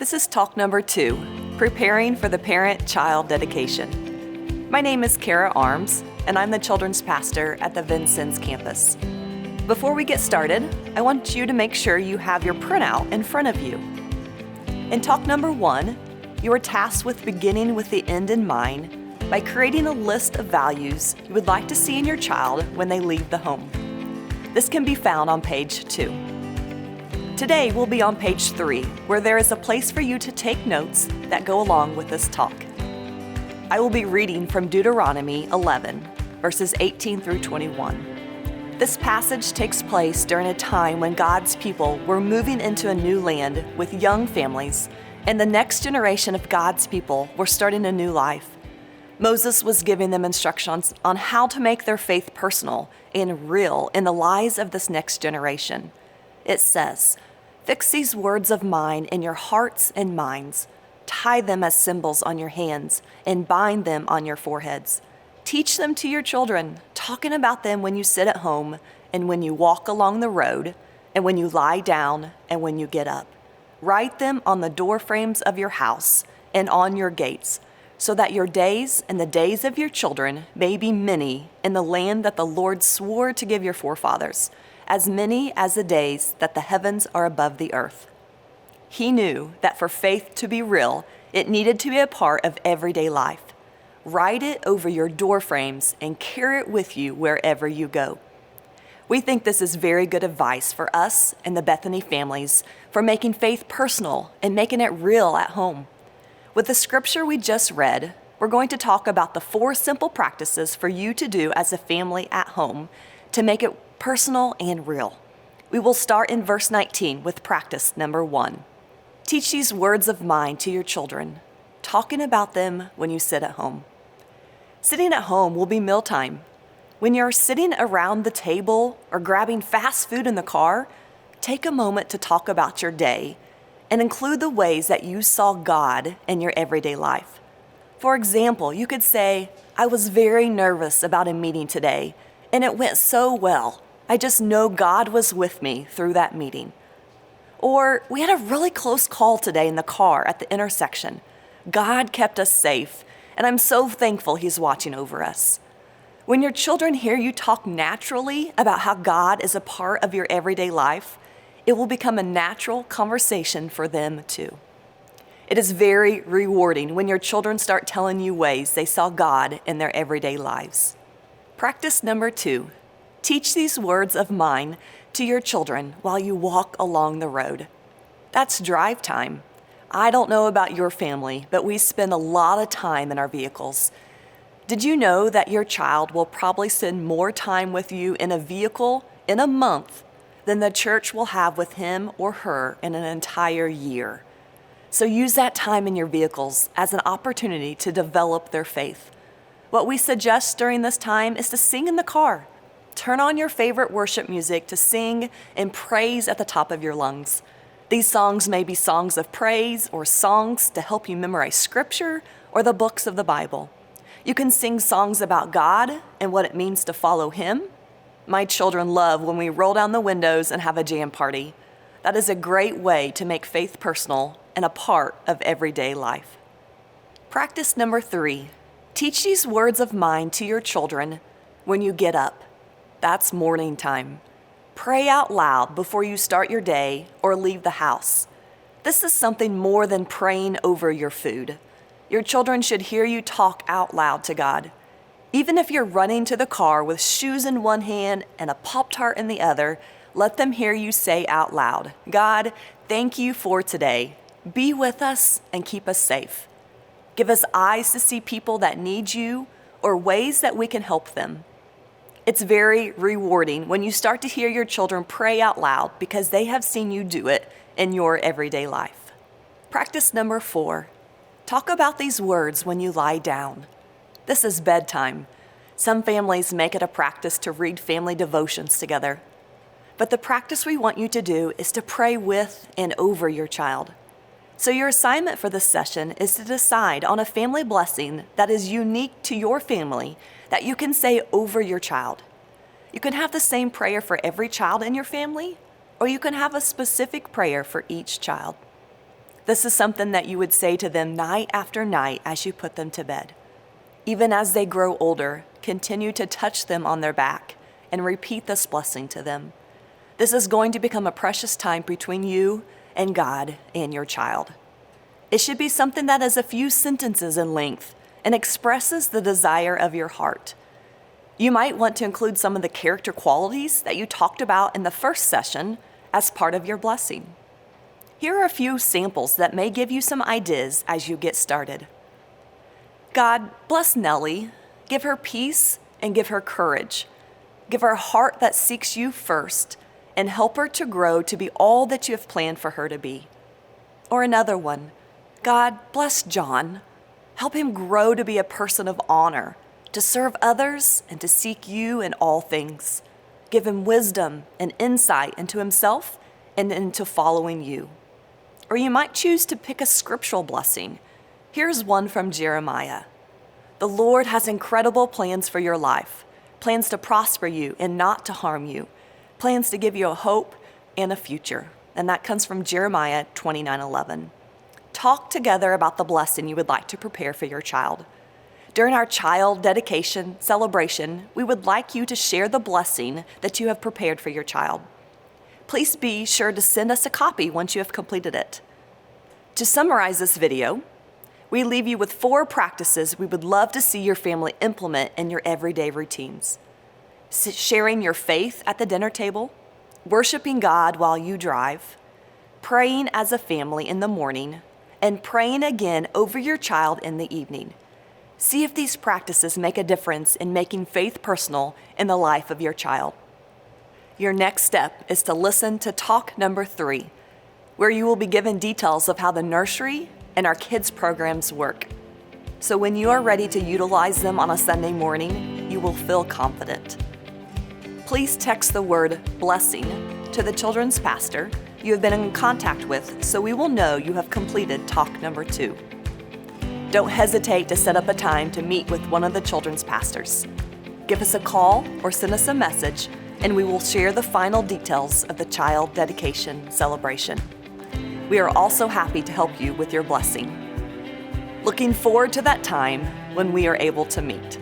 This is talk number 2, preparing for the parent-child dedication. My name is Kara Arms, and I'm the children's pastor at the Vincennes campus. Before we get started, I want you to make sure you have your printout in front of you. In talk number 1, you are tasked with beginning with the end in mind by creating a list of values you would like to see in your child when they leave the home. This can be found on page 2. Today we'll be on page 3, where there is a place for you to take notes that go along with this talk. I will be reading from Deuteronomy 11, verses 18 through 21. This passage takes place during a time when God's people were moving into a new land with young families, and the next generation of God's people were starting a new life. Moses was giving them instructions on how to make their faith personal and real in the lives of this next generation. It says, "Fix these words of mine in your hearts and minds. Tie them as symbols on your hands and bind them on your foreheads. Teach them to your children, talking about them when you sit at home and when you walk along the road and when you lie down and when you get up. Write them on the door frames of your house and on your gates, so that your days and the days of your children may be many in the land that the Lord swore to give your forefathers, as many as the days that the heavens are above the earth." He knew that for faith to be real, it needed to be a part of everyday life. Write it over your door frames and carry it with you wherever you go. We think this is very good advice for us and the Bethany families for making faith personal and making it real at home. With the scripture we just read, we're going to talk about the 4 simple practices for you to do as a family at home to make it personal and real. We will start in verse 19 with practice number 1. Teach these words of mine to your children, talking about them when you sit at home. Sitting at home will be mealtime. When you're sitting around the table or grabbing fast food in the car, take a moment to talk about your day and include the ways that you saw God in your everyday life. For example, you could say, "I was very nervous about a meeting today, and it went so well. I just know God was with me through that meeting." Or, "We had a really close call today in the car at the intersection. God kept us safe, and I'm so thankful He's watching over us." When your children hear you talk naturally about how God is a part of your everyday life, it will become a natural conversation for them too. It is very rewarding when your children start telling you ways they saw God in their everyday lives. Practice number 2, teach these words of mine to your children while you walk along the road. That's drive time. I don't know about your family, but we spend a lot of time in our vehicles. Did you know that your child will probably spend more time with you in a vehicle in a month than the church will have with him or her in an entire year? So use that time in your vehicles as an opportunity to develop their faith. What we suggest during this time is to sing in the car. Turn on your favorite worship music to sing and praise at the top of your lungs. These songs may be songs of praise or songs to help you memorize scripture or the books of the Bible. You can sing songs about God and what it means to follow Him. My children love when we roll down the windows and have a jam party. That is a great way to make faith personal and a part of everyday life. Practice number 3, teach these words of mine to your children when you get up. That's morning time. Pray out loud before you start your day or leave the house. This is something more than praying over your food. Your children should hear you talk out loud to God. Even if you're running to the car with shoes in one hand and a Pop-Tart in the other, let them hear you say out loud, "God, thank you for today. Be with us and keep us safe. Give us eyes to see people that need you or ways that we can help them." It's very rewarding when you start to hear your children pray out loud because they have seen you do it in your everyday life. Practice number 4, talk about these words when you lie down. This is bedtime. Some families make it a practice to read family devotions together. But the practice we want you to do is to pray with and over your child. So your assignment for this session is to decide on a family blessing that is unique to your family that you can say over your child. You can have the same prayer for every child in your family, or you can have a specific prayer for each child. This is something that you would say to them night after night as you put them to bed. Even as they grow older, continue to touch them on their back and repeat this blessing to them. This is going to become a precious time between you and God and your child. It should be something that is a few sentences in length and expresses the desire of your heart. You might want to include some of the character qualities that you talked about in the first session as part of your blessing. Here are a few samples that may give you some ideas as you get started. God, bless Nellie. Give her peace and give her courage. Give her a heart that seeks you first and help her to grow to be all that you have planned for her to be. Or another one, God, bless John. Help him grow to be a person of honor, to serve others and to seek you in all things. Give him wisdom and insight into himself and into following you. Or you might choose to pick a scriptural blessing. Here's one from Jeremiah. The Lord has incredible plans for your life, plans to prosper you and not to harm you, plans to give you a hope and a future. And that comes from Jeremiah 29:11. Talk together about the blessing you would like to prepare for your child. During our child dedication celebration, we would like you to share the blessing that you have prepared for your child. Please be sure to send us a copy once you have completed it. To summarize this video, we leave you with 4 practices we would love to see your family implement in your everyday routines. Sharing your faith at the dinner table, worshiping God while you drive, praying as a family in the morning, and praying again over your child in the evening. See if these practices make a difference in making faith personal in the life of your child. Your next step is to listen to talk number 3, where you will be given details of how the nursery and our kids programs work. So when you are ready to utilize them on a Sunday morning, you will feel confident. Please text the word blessing to the children's pastor you have been in contact with so we will know you have completed talk number 2. Don't hesitate to set up a time to meet with one of the children's pastors. Give us a call or send us a message and we will share the final details of the child dedication celebration. We are also happy to help you with your blessing. Looking forward to that time when we are able to meet.